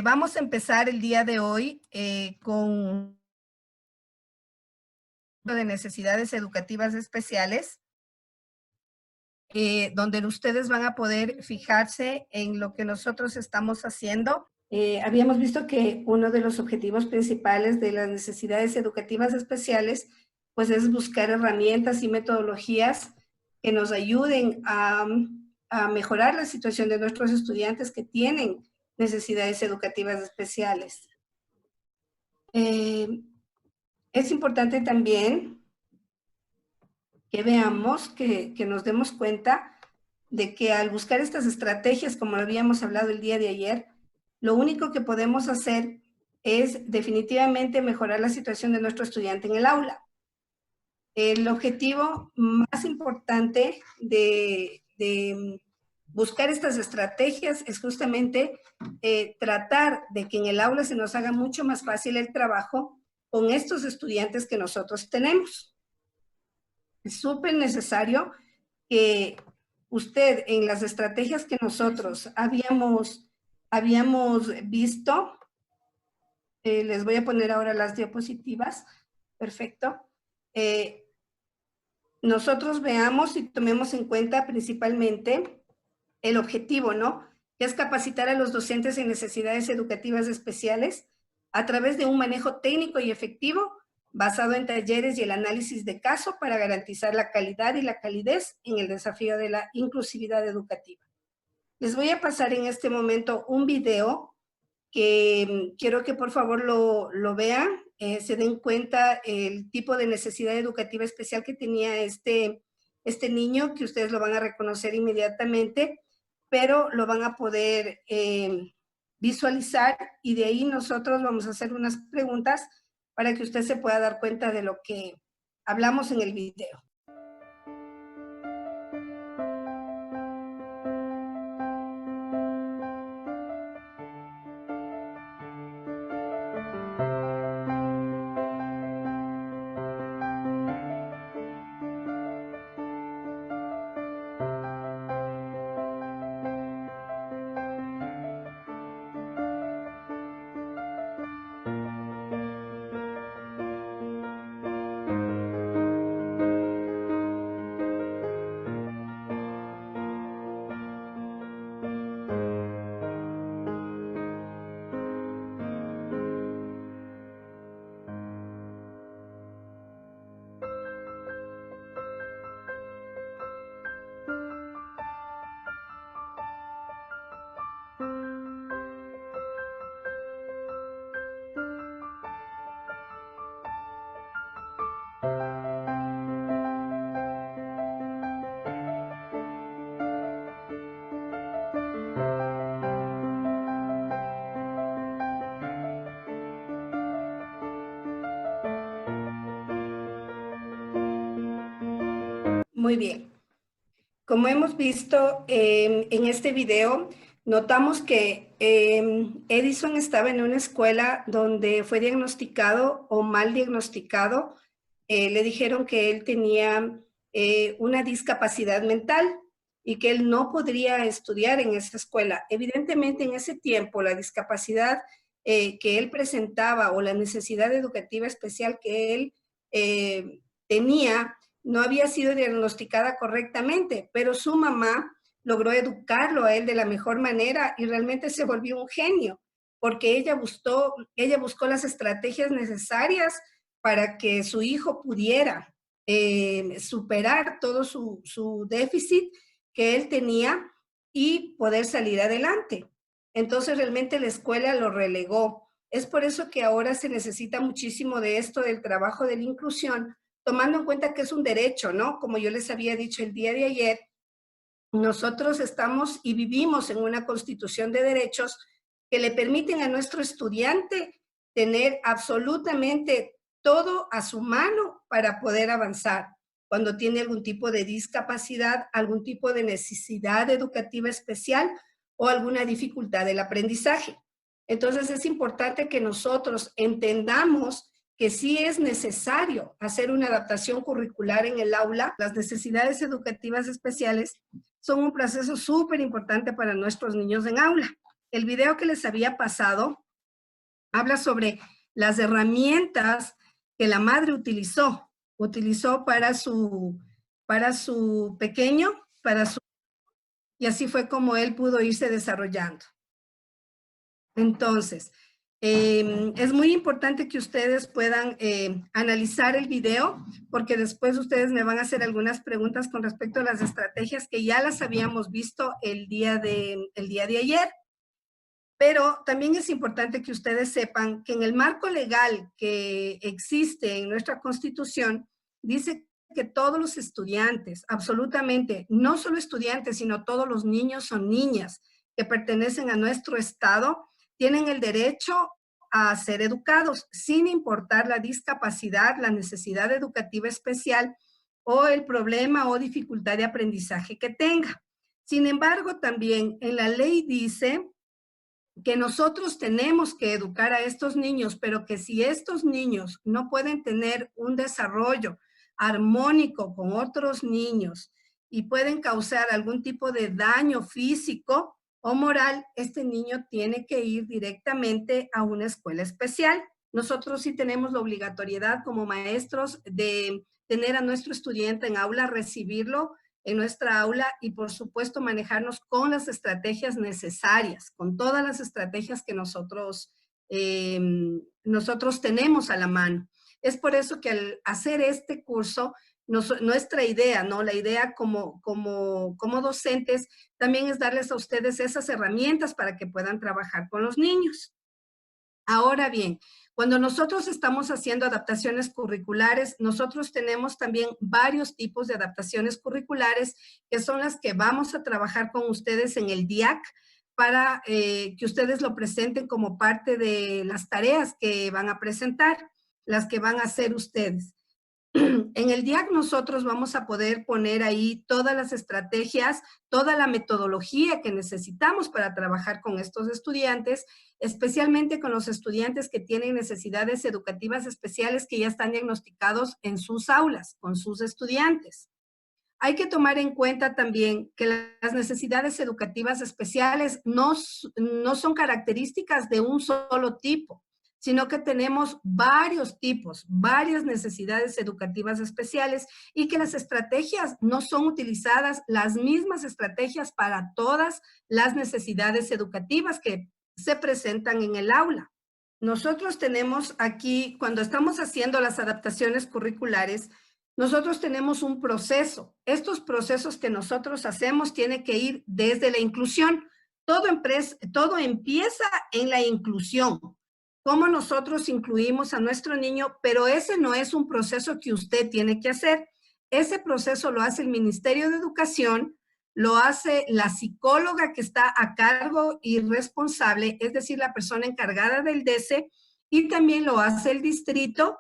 Vamos a empezar el día de hoy con de necesidades educativas especiales, donde ustedes van a poder fijarse en lo que nosotros estamos haciendo. Habíamos visto que uno de los objetivos principales de las necesidades educativas especiales, pues es buscar herramientas y metodologías que nos ayuden a mejorar la situación de nuestros estudiantes que tienen necesidades educativas especiales. Es importante también que veamos, que nos demos cuenta de que al buscar estas estrategias, como lo habíamos hablado el día de ayer, lo único que podemos hacer es definitivamente mejorar la situación de nuestro estudiante en el aula. El objetivo más importante de buscar estas estrategias es justamente tratar de que en el aula se nos haga mucho más fácil el trabajo con estos estudiantes que nosotros tenemos. Es súper necesario que usted en las estrategias que nosotros habíamos visto, les voy a poner ahora las diapositivas, perfecto, nosotros veamos y tomemos en cuenta principalmente el objetivo, ¿no? Que es capacitar a los docentes en necesidades educativas especiales a través de un manejo técnico y efectivo basado en talleres y el análisis de caso para garantizar la calidad y la calidez en el desafío de la inclusividad educativa. Les voy a pasar en este momento un video que quiero que por favor lo vean, se den cuenta el tipo de necesidad educativa especial que tenía este niño, que ustedes lo van a reconocer inmediatamente, pero lo van a poder visualizar y de ahí nosotros vamos a hacer unas preguntas para que usted se pueda dar cuenta de lo que hablamos en el video. Muy bien. Como hemos visto en este video, notamos que Edison estaba en una escuela donde fue diagnosticado o mal diagnosticado. Le dijeron que él tenía una discapacidad mental y que él no podría estudiar en esa escuela. Evidentemente, en ese tiempo, la discapacidad que él presentaba o la necesidad educativa especial que él tenía no había sido diagnosticada correctamente, pero su mamá logró educarlo a él de la mejor manera y realmente se volvió un genio, porque ella buscó las estrategias necesarias para que su hijo pudiera superar todo su déficit que él tenía y poder salir adelante. Entonces realmente la escuela lo relegó. Es por eso que ahora se necesita muchísimo de esto del trabajo de la inclusión, tomando en cuenta que es un derecho, ¿no? Como yo les había dicho el día de ayer, nosotros estamos y vivimos en una constitución de derechos que le permiten a nuestro estudiante tener absolutamente todo a su mano para poder avanzar. Cuando tiene algún tipo de discapacidad, algún tipo de necesidad educativa especial o alguna dificultad del aprendizaje. Entonces es importante que nosotros entendamos que sí es necesario hacer una adaptación curricular en el aula. Las necesidades educativas especiales son un proceso súper importante para nuestros niños en aula. el video que les había pasado habla sobre las herramientas que la madre utilizó para su pequeño, y así fue como él pudo irse desarrollando. Entonces, es muy importante que ustedes puedan analizar el video, porque después ustedes me van a hacer algunas preguntas con respecto a las estrategias que ya las habíamos visto el día de ayer. Pero también es importante que ustedes sepan que en el marco legal que existe en nuestra Constitución, dice que todos los estudiantes, absolutamente, no solo estudiantes, sino todos los niños o niñas que pertenecen a nuestro Estado, tienen el derecho a ser educados, sin importar la discapacidad, la necesidad educativa especial o el problema o dificultad de aprendizaje que tenga. Sin embargo, también en la ley dice que nosotros tenemos que educar a estos niños, pero que si estos niños no pueden tener un desarrollo armónico con otros niños y pueden causar algún tipo de daño físico o moral, este niño tiene que ir directamente a una escuela especial. Nosotros sí tenemos la obligatoriedad como maestros de tener a nuestro estudiante en aula, recibirlo en nuestra aula y por supuesto manejarnos con las estrategias necesarias, con todas las estrategias que nosotros tenemos a la mano. Es por eso que al hacer este curso, nuestra idea, ¿no? La idea como docentes también es darles a ustedes esas herramientas para que puedan trabajar con los niños. Ahora bien, cuando nosotros estamos haciendo adaptaciones curriculares, nosotros tenemos también varios tipos de adaptaciones curriculares que son las que vamos a trabajar con ustedes en el DIAC para que ustedes lo presenten como parte de las tareas que van a presentar, las que van a hacer ustedes. En el DIAC nosotros vamos a poder poner ahí todas las estrategias, toda la metodología que necesitamos para trabajar con estos estudiantes, especialmente con los estudiantes que tienen necesidades educativas especiales que ya están diagnosticados en sus aulas, con sus estudiantes. Hay que tomar en cuenta también que las necesidades educativas especiales no son características de un solo tipo, sino que tenemos varios tipos, varias necesidades educativas especiales y que las estrategias no son utilizadas, las mismas estrategias para todas las necesidades educativas que se presentan en el aula. Nosotros tenemos aquí, cuando estamos haciendo las adaptaciones curriculares, nosotros tenemos un proceso. Estos procesos que nosotros hacemos tienen que ir desde la inclusión. Todo empieza en la inclusión. Cómo nosotros incluimos a nuestro niño, pero ese no es un proceso que usted tiene que hacer. Ese proceso lo hace el Ministerio de Educación, lo hace la psicóloga que está a cargo y responsable, es decir, la persona encargada del DESE, y también lo hace el distrito.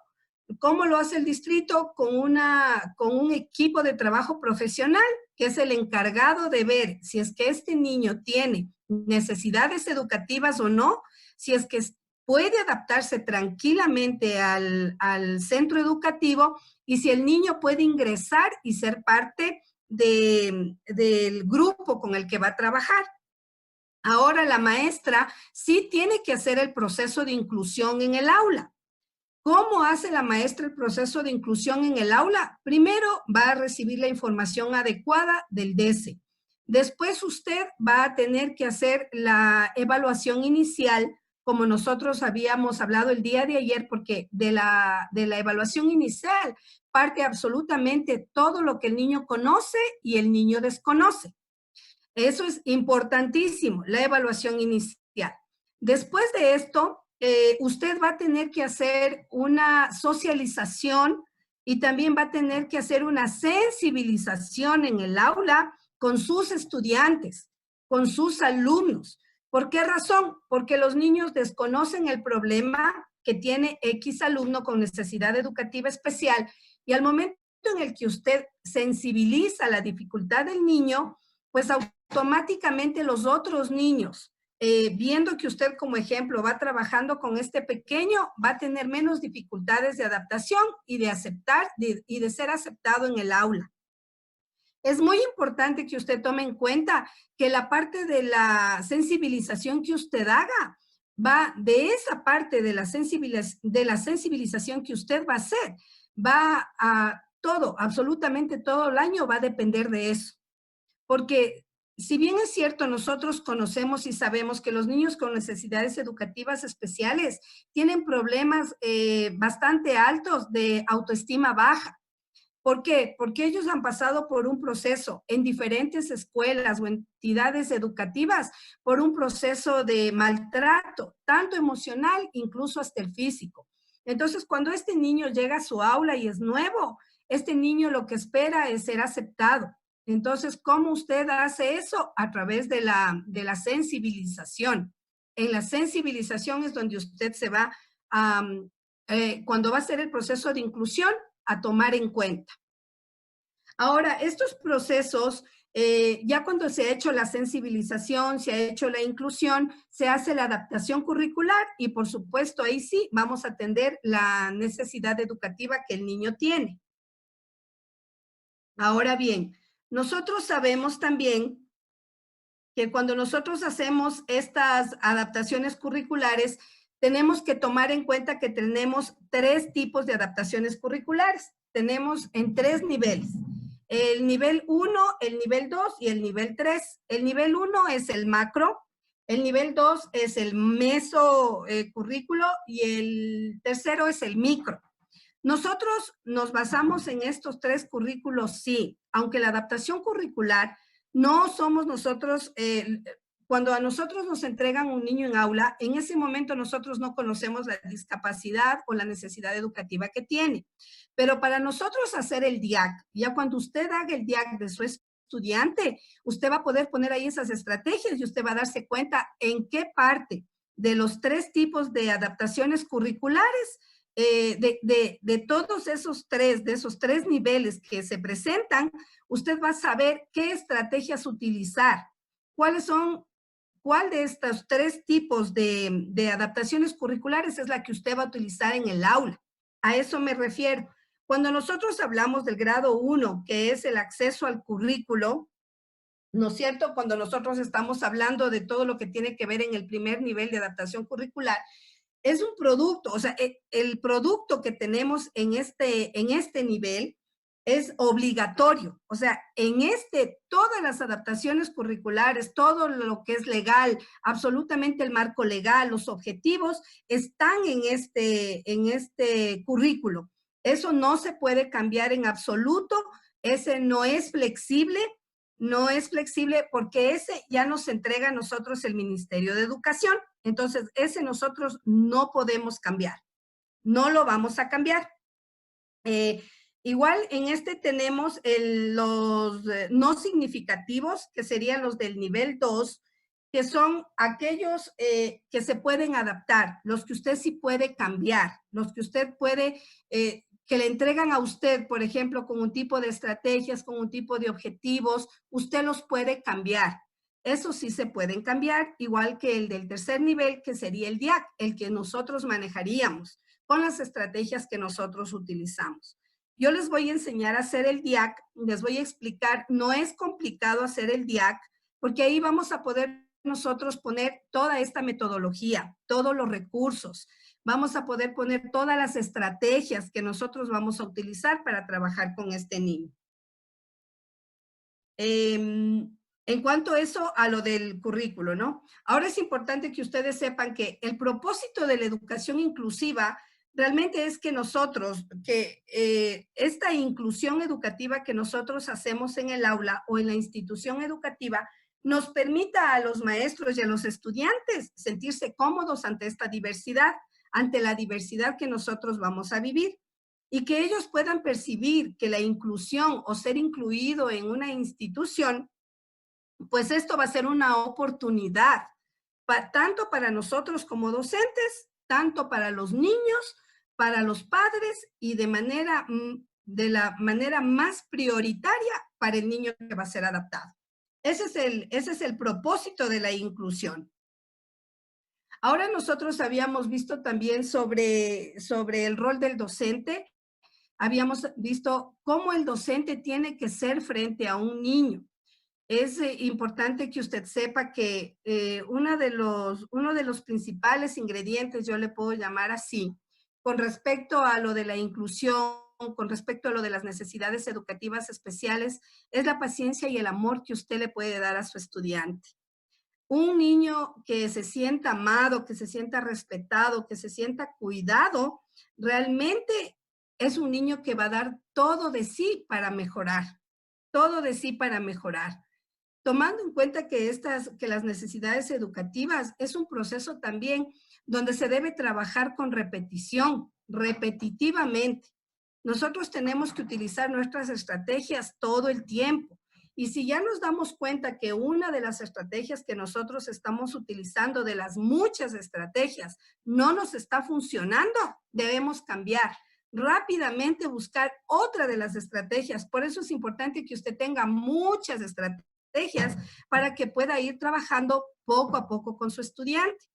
¿Cómo lo hace el distrito? Con un equipo de trabajo profesional, que es el encargado de ver si es que este niño tiene necesidades educativas o no, si es que puede adaptarse tranquilamente al centro educativo y si el niño puede ingresar y ser parte del grupo con el que va a trabajar. Ahora la maestra sí tiene que hacer el proceso de inclusión en el aula. ¿Cómo hace la maestra el proceso de inclusión en el aula? Primero va a recibir la información adecuada del DESE. Después usted va a tener que hacer la evaluación inicial, como nosotros habíamos hablado el día de ayer, porque de la evaluación inicial parte absolutamente todo lo que el niño conoce y el niño desconoce. Eso es importantísimo, la evaluación inicial. Después de esto, usted va a tener que hacer una socialización y también va a tener que hacer una sensibilización en el aula con sus estudiantes, con sus alumnos. ¿Por qué razón? Porque los niños desconocen el problema que tiene X alumno con necesidad educativa especial y al momento en el que usted sensibiliza la dificultad del niño, pues automáticamente los otros niños, viendo que usted como ejemplo va trabajando con este pequeño, va a tener menos dificultades de adaptación y de aceptar y de ser aceptado en el aula. Es muy importante que usted tome en cuenta que la parte de la sensibilización que usted haga va de esa parte de la sensibilización que usted va a hacer, va a todo, absolutamente todo el año va a depender de eso. Porque si bien es cierto, nosotros conocemos y sabemos que los niños con necesidades educativas especiales tienen problemas bastante altos de autoestima baja. ¿Por qué? Porque ellos han pasado por un proceso en diferentes escuelas o entidades educativas, por un proceso de maltrato, tanto emocional, incluso hasta el físico. Entonces, cuando este niño llega a su aula y es nuevo, este niño lo que espera es ser aceptado. Entonces, ¿cómo usted hace eso? A través de la sensibilización. En la sensibilización es donde usted se va a, cuando va a hacer el proceso de inclusión, a tomar en cuenta. Ahora, estos procesos, ya cuando se ha hecho la sensibilización, se ha hecho la inclusión, se hace la adaptación curricular y por supuesto ahí sí vamos a atender la necesidad educativa que el niño tiene. Ahora bien, nosotros sabemos también que cuando nosotros hacemos estas adaptaciones curriculares, tenemos que tomar en cuenta que tenemos 3 tipos de adaptaciones curriculares. Tenemos en 3 niveles. El nivel 1, el nivel 2 y el nivel 3. El nivel 1 es el macro, el nivel 2 es el meso currículo y el tercero es el micro. Nosotros nos basamos en estos 3 currículos, sí, aunque la adaptación curricular no somos nosotros, cuando a nosotros nos entregan un niño en aula, en ese momento nosotros no conocemos la discapacidad o la necesidad educativa que tiene. Pero para nosotros hacer el DIAC, ya cuando usted haga el DIAC de su estudiante, usted va a poder poner ahí esas estrategias y usted va a darse cuenta en qué parte de los 3 tipos de adaptaciones curriculares de todos esos 3, de esos 3 niveles que se presentan, usted va a saber qué estrategias utilizar, cuáles son, cuál de estos 3 tipos de adaptaciones curriculares es la que usted va a utilizar en el aula. A eso me refiero. Cuando nosotros hablamos del grado 1, que es el acceso al currículo, ¿no es cierto? Cuando nosotros estamos hablando de todo lo que tiene que ver en el primer nivel de adaptación curricular, es un producto, o sea, el producto que tenemos en este nivel es obligatorio. O sea, todas las adaptaciones curriculares, todo lo que es legal, absolutamente el marco legal, los objetivos, están en este currículo. Eso no se puede cambiar en absoluto, ese no es flexible porque ese ya nos entrega a nosotros el Ministerio de Educación. Entonces, ese nosotros no podemos cambiar, no lo vamos a cambiar. Igual en este tenemos los no significativos, que serían los del nivel 2, que son aquellos que se pueden adaptar, los que usted sí puede cambiar, los que usted puede, que le entregan a usted, por ejemplo, con un tipo de estrategias, con un tipo de objetivos, usted los puede cambiar. Eso sí se pueden cambiar, igual que el del tercer nivel, que sería el DIAC, el que nosotros manejaríamos con las estrategias que nosotros utilizamos. Yo les voy a enseñar a hacer el DIAC, les voy a explicar, no es complicado hacer el DIAC, porque ahí vamos a poder nosotros poner toda esta metodología, todos los recursos, vamos a poder poner todas las estrategias que nosotros vamos a utilizar para trabajar con este niño. En cuanto a eso, a lo del currículo, ¿no? Ahora es importante que ustedes sepan que el propósito de la educación inclusiva realmente es que nosotros, que esta inclusión educativa que nosotros hacemos en el aula o en la institución educativa nos permita a los maestros y a los estudiantes sentirse cómodos ante esta diversidad, ante la diversidad que nosotros vamos a vivir y que ellos puedan percibir que la inclusión o ser incluido en una institución, pues esto va a ser una oportunidad, tanto para nosotros como docentes, tanto para los niños, para los padres y de la manera más prioritaria para el niño que va a ser adaptado. Ese es el propósito de la inclusión. Ahora nosotros habíamos visto también sobre el rol del docente. habíamos visto cómo el docente tiene que ser frente a un niño. Es importante que usted sepa que uno de los principales ingredientes, yo le puedo llamar así, con respecto a lo de la inclusión, con respecto a lo de las necesidades educativas especiales, es la paciencia y el amor que usted le puede dar a su estudiante. Un niño que se sienta amado, que se sienta respetado, que se sienta cuidado, realmente es un niño que va a dar todo de sí para mejorar, todo de sí para mejorar. Tomando en cuenta que las necesidades educativas es un proceso también donde se debe trabajar con repetición, repetitivamente. Nosotros tenemos que utilizar nuestras estrategias todo el tiempo. Y si ya nos damos cuenta que una de las estrategias que nosotros estamos utilizando, de las muchas estrategias, no nos está funcionando, debemos cambiar. Rápidamente buscar otra de las estrategias. Por eso es importante que usted tenga muchas estrategias para que pueda ir trabajando poco a poco con su estudiante.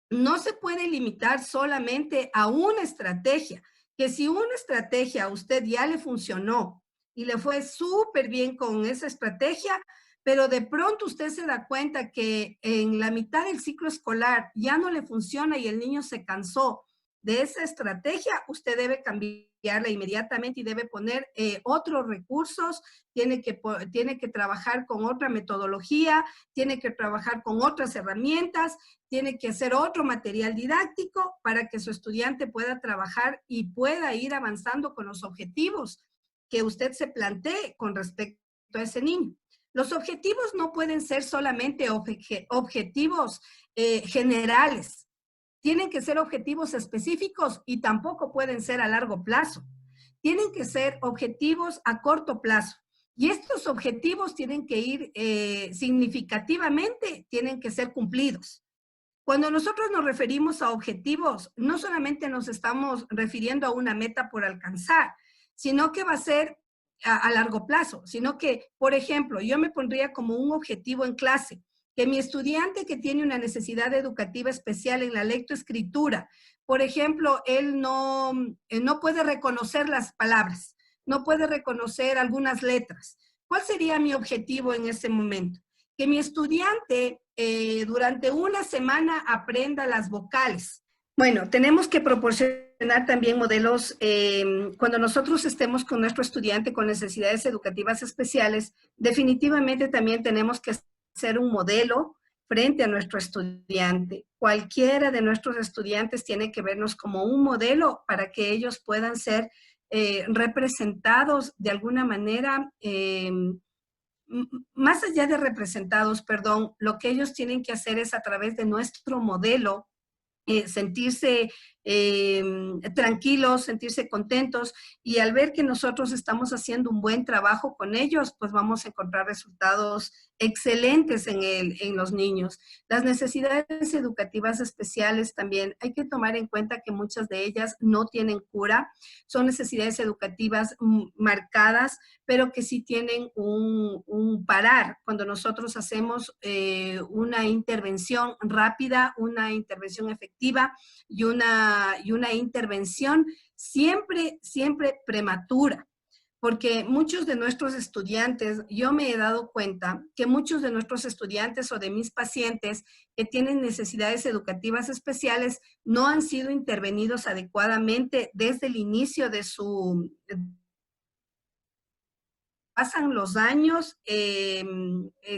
No se puede limitar solamente a una estrategia, que si una estrategia a usted ya le funcionó y le fue súper bien con esa estrategia, pero de pronto usted se da cuenta que en la mitad del ciclo escolar ya no le funciona y el niño se cansó de esa estrategia, usted debe cambiarla inmediatamente y debe poner otros recursos, tiene que trabajar con otra metodología, tiene que trabajar con otras herramientas, tiene que hacer otro material didáctico para que su estudiante pueda trabajar y pueda ir avanzando con los objetivos que usted se plantee con respecto a ese niño. Los objetivos no pueden ser solamente objetivos generales. Tienen que ser objetivos específicos y tampoco pueden ser a largo plazo. Tienen que ser objetivos a corto plazo. Y estos objetivos tienen que ir significativamente, tienen que ser cumplidos. Cuando nosotros nos referimos a objetivos, no solamente nos estamos refiriendo a una meta por alcanzar, sino que va a ser a largo plazo, sino que, por ejemplo, yo me pondría como un objetivo en clase, que mi estudiante que tiene una necesidad educativa especial en la lectoescritura, por ejemplo, él no puede reconocer las palabras, no puede reconocer algunas letras. ¿Cuál sería mi objetivo en ese momento? Que mi estudiante durante una semana aprenda las vocales. Bueno, tenemos que proporcionar también modelos, cuando nosotros estemos con nuestro estudiante con necesidades educativas especiales, definitivamente también tenemos que ser un modelo frente a nuestro estudiante. Cualquiera de nuestros estudiantes tiene que vernos como un modelo para que ellos puedan ser representados de alguna manera, más allá de representados, perdón, lo que ellos tienen que hacer es a través de nuestro modelo sentirse tranquilos, sentirse contentos y al ver que nosotros estamos haciendo un buen trabajo con ellos, pues vamos a encontrar resultados excelentes en los niños. Las necesidades educativas especiales también hay que tomar en cuenta que muchas de ellas no tienen cura, son necesidades educativas marcadas, pero que sí tienen un parar cuando nosotros hacemos una intervención rápida, una intervención efectiva y una intervención siempre, siempre prematura. Porque muchos de nuestros estudiantes, yo me he dado cuenta que muchos de nuestros estudiantes o de mis pacientes que tienen necesidades educativas especiales no han sido intervenidos adecuadamente desde el inicio de su pasan los años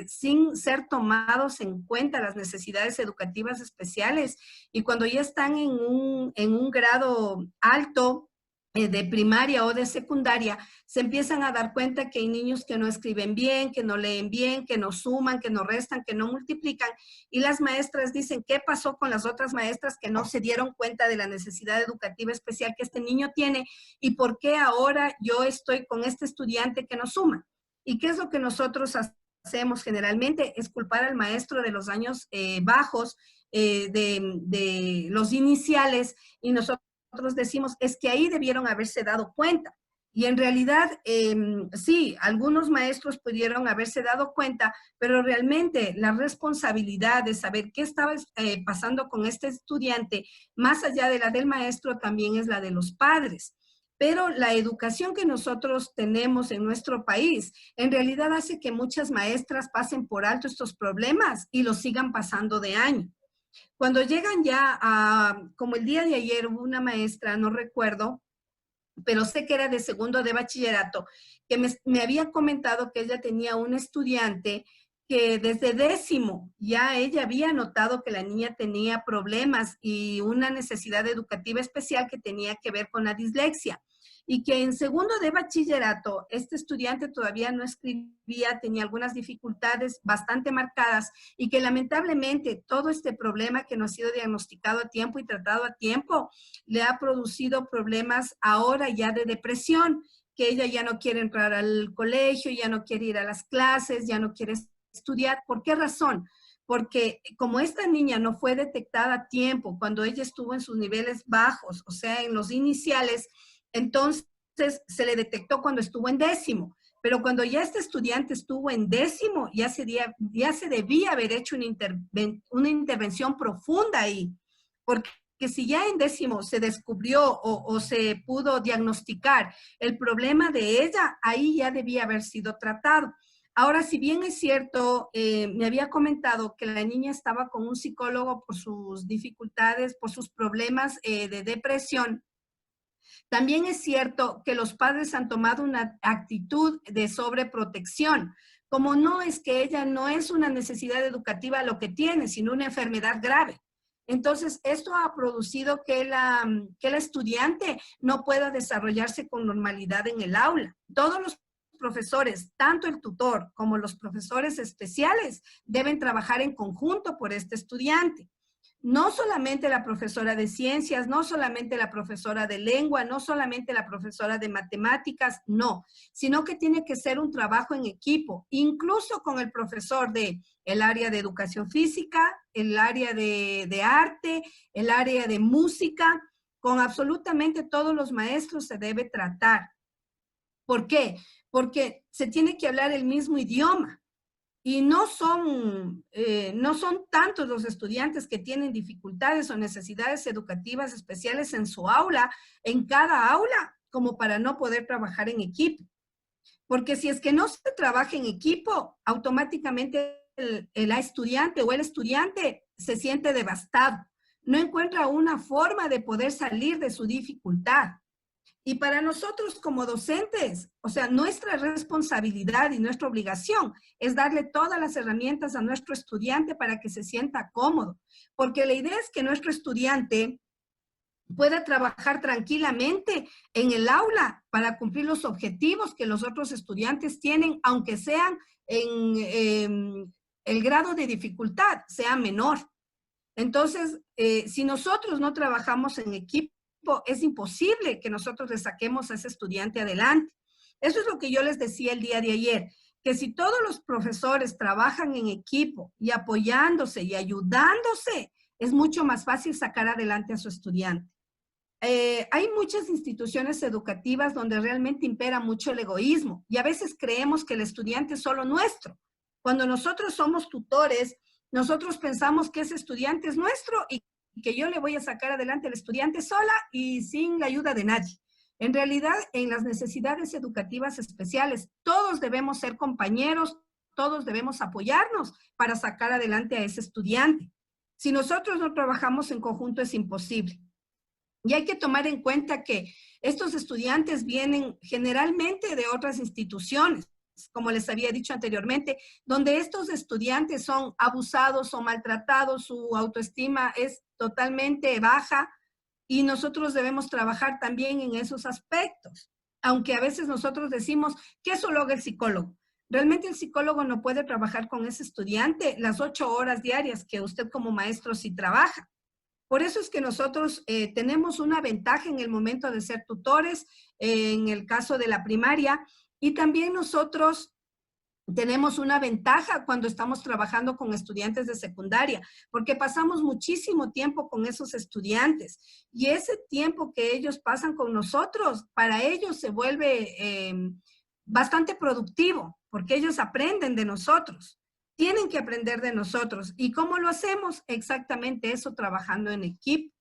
sin ser tomados en cuenta las necesidades educativas especiales y cuando ya están en un grado alto de primaria o de secundaria, se empiezan a dar cuenta que hay niños que no escriben bien, que no leen bien, que no suman, que no restan, que no multiplican y las maestras dicen, ¿qué pasó con las otras maestras que no se dieron cuenta de la necesidad educativa especial que este niño tiene? ¿Y por qué ahora yo estoy con este estudiante que no suma? ¿Y qué es lo que nosotros hacemos generalmente? Es culpar al maestro de los años bajos, de los iniciales, y nosotros decimos, es que ahí debieron haberse dado cuenta. Y en realidad, sí, algunos maestros pudieron haberse dado cuenta, pero realmente la responsabilidad de saber qué estaba pasando con este estudiante, más allá de la del maestro, también es la de los padres. pero la educación que nosotros tenemos en nuestro país en realidad hace que muchas maestras pasen por alto estos problemas y los sigan pasando de año. Cuando llegan ya a, como el día de ayer hubo una maestra, no recuerdo, pero sé que era de segundo de bachillerato, que me había comentado que ella tenía un estudiante que desde décimo ya ella había notado que la niña tenía problemas y una necesidad educativa especial que tenía que ver con la dislexia. Y que en segundo de bachillerato este estudiante todavía no escribía, tenía algunas dificultades bastante marcadas y que lamentablemente todo este problema que no ha sido diagnosticado a tiempo y tratado a tiempo le ha producido problemas ahora ya de depresión, que ella ya no quiere entrar al colegio, ya no quiere ir a las clases, ya no quiere estudiar. ¿Por qué razón? Porque como esta niña no fue detectada a tiempo cuando ella estuvo en sus niveles bajos, o sea, en los iniciales, entonces se le detectó cuando estuvo en décimo. Pero cuando ya este estudiante estuvo en décimo, ya se debía haber hecho una intervención profunda ahí. Porque si ya en décimo se descubrió o se pudo diagnosticar el problema de ella, ahí ya debía haber sido tratado. Ahora, si bien es cierto, me había comentado que la niña estaba con un psicólogo por sus dificultades, por sus problemas de depresión, también es cierto que los padres han tomado una actitud de sobreprotección. Como no es que ella no es una necesidad educativa lo que tiene, sino una enfermedad grave. Entonces, esto ha producido que la estudiante no pueda desarrollarse con normalidad en el aula. Todos los profesores, tanto el tutor como los profesores especiales, deben trabajar en conjunto por este estudiante. No solamente la profesora de ciencias, no solamente la profesora de lengua, no solamente la profesora de matemáticas, no, sino que tiene que ser un trabajo en equipo, incluso con el profesor de el área de educación física, el área de arte, el área de música, con absolutamente todos los maestros se debe tratar. ¿Por qué? Porque se tiene que hablar el mismo idioma. Y no son tantos los estudiantes que tienen dificultades o necesidades educativas especiales en su aula, en cada aula, como para no poder trabajar en equipo. Porque si es que no se trabaja en equipo, automáticamente el estudiante o el estudiante se siente devastado. No encuentra una forma de poder salir de su dificultad. Y para nosotros como docentes, o sea, nuestra responsabilidad y nuestra obligación es darle todas las herramientas a nuestro estudiante para que se sienta cómodo. Porque la idea es que nuestro estudiante pueda trabajar tranquilamente en el aula para cumplir los objetivos que los otros estudiantes tienen, aunque sean en el grado de dificultad sea menor. Entonces, si nosotros no trabajamos en equipo, es imposible que nosotros le saquemos a ese estudiante adelante. Eso es lo que yo les decía el día de ayer, que si todos los profesores trabajan en equipo y apoyándose y ayudándose, es mucho más fácil sacar adelante a su estudiante. Hay muchas instituciones educativas donde realmente impera mucho el egoísmo y a veces creemos que el estudiante es solo nuestro. Cuando nosotros somos tutores, nosotros pensamos que ese estudiante es nuestro y que yo le voy a sacar adelante al estudiante sola y sin la ayuda de nadie. En realidad, en las necesidades educativas especiales, todos debemos ser compañeros, todos debemos apoyarnos para sacar adelante a ese estudiante. Si nosotros no trabajamos en conjunto, es imposible. Y hay que tomar en cuenta que estos estudiantes vienen generalmente de otras instituciones, como les había dicho anteriormente, donde estos estudiantes son abusados o maltratados, su autoestima es totalmente baja y nosotros debemos trabajar también en esos aspectos. Aunque a veces nosotros decimos que eso lo haga el psicólogo. Realmente el psicólogo no puede trabajar con ese estudiante las 8 horas diarias que usted como maestro sí trabaja. Por eso es que nosotros tenemos una ventaja en el momento de ser tutores, en el caso de la primaria, y también nosotros tenemos una ventaja cuando estamos trabajando con estudiantes de secundaria, porque pasamos muchísimo tiempo con esos estudiantes y ese tiempo que ellos pasan con nosotros, para ellos se vuelve bastante productivo, porque ellos aprenden de nosotros. Tienen que aprender de nosotros. ¿Y cómo lo hacemos? Exactamente eso, trabajando en equipo.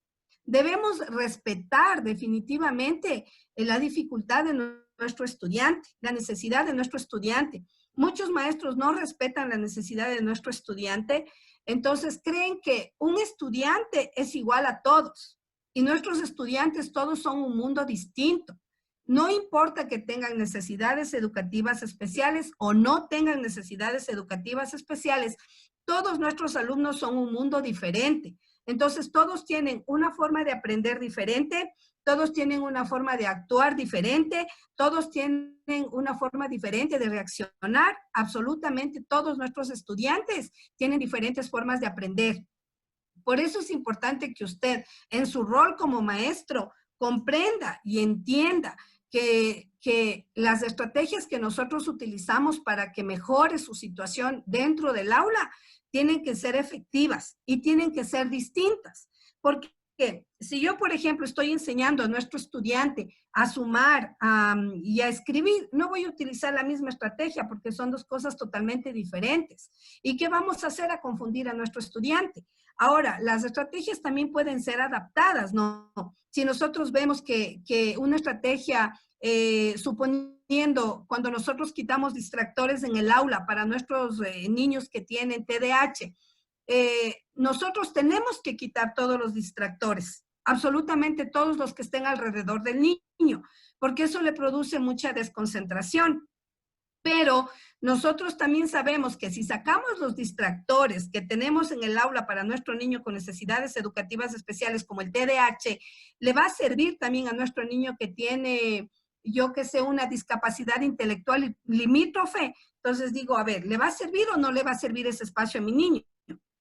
Debemos respetar definitivamente la dificultad de nuestro estudiante, la necesidad de nuestro estudiante. Muchos maestros no respetan la necesidad de nuestro estudiante, entonces creen que un estudiante es igual a todos y nuestros estudiantes todos son un mundo distinto. No importa que tengan necesidades educativas especiales o no tengan necesidades educativas especiales, todos nuestros alumnos son un mundo diferente. Entonces, todos tienen una forma de aprender diferente, todos tienen una forma de actuar diferente, todos tienen una forma diferente de reaccionar. Absolutamente todos nuestros estudiantes tienen diferentes formas de aprender. Por eso es importante que usted, en su rol como maestro, comprenda y entienda que las estrategias que nosotros utilizamos para que mejore su situación dentro del aula tienen que ser efectivas y tienen que ser distintas. Porque si yo, por ejemplo, estoy enseñando a nuestro estudiante a sumar y a escribir, no voy a utilizar la misma estrategia porque son dos cosas totalmente diferentes. ¿Y qué vamos a hacer? A confundir a nuestro estudiante. Ahora, las estrategias también pueden ser adaptadas, ¿no? Si nosotros vemos que una estrategia, suponiendo cuando nosotros quitamos distractores en el aula para nuestros niños que tienen TDAH, nosotros tenemos que quitar todos los distractores, absolutamente todos los que estén alrededor del niño, porque eso le produce mucha desconcentración. Pero nosotros también sabemos que si sacamos los distractores que tenemos en el aula para nuestro niño con necesidades educativas especiales como el TDAH, le va a servir también a nuestro niño que tiene, yo que sé, una discapacidad intelectual limítrofe. Entonces digo, a ver, ¿le va a servir o no le va a servir ese espacio a mi niño?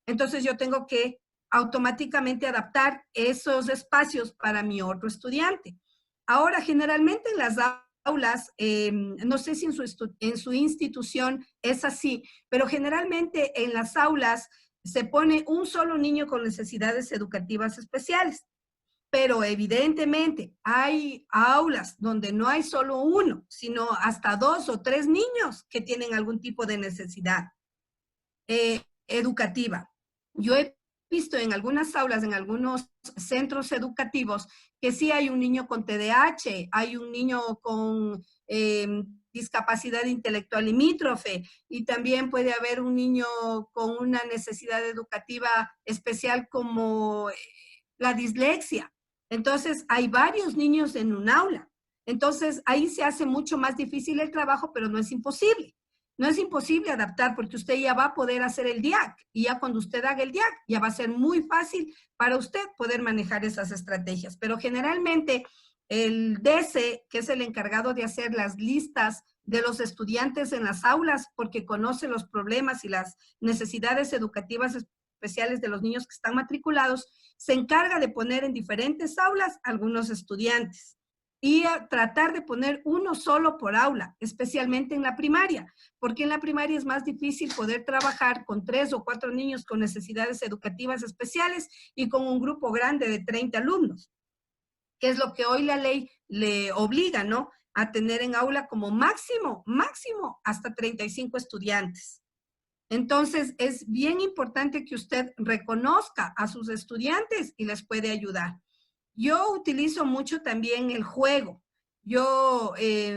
Entonces yo tengo que automáticamente adaptar esos espacios para mi otro estudiante. Ahora, generalmente en las aulas, no sé si en su institución es así, pero generalmente en las aulas se pone un solo niño con necesidades educativas especiales. Pero evidentemente hay aulas donde no hay solo uno, sino hasta 2 o 3 niños que tienen algún tipo de necesidad educativa. Yo he visto en algunas aulas, en algunos centros educativos, que sí hay un niño con TDAH, hay un niño con discapacidad intelectual limítrofe y también puede haber un niño con una necesidad educativa especial como la dislexia. Entonces, hay varios niños en un aula. Entonces, ahí se hace mucho más difícil el trabajo, pero no es imposible. No es imposible adaptar porque usted ya va a poder hacer el DIAC y ya cuando usted haga el DIAC ya va a ser muy fácil para usted poder manejar esas estrategias. Pero generalmente el DC, que es el encargado de hacer las listas de los estudiantes en las aulas porque conoce los problemas y las necesidades educativas especiales de los niños que están matriculados, se encarga de poner en diferentes aulas algunos estudiantes y a tratar de poner uno solo por aula, especialmente en la primaria, porque en la primaria es más difícil poder trabajar con 3 o 4 niños con necesidades educativas especiales y con un grupo grande de 30 alumnos, que es lo que hoy la ley le obliga, ¿no? A tener en aula como máximo, máximo hasta 35 estudiantes. Entonces, es bien importante que usted reconozca a sus estudiantes y les puede ayudar. Yo utilizo mucho también el juego. Yo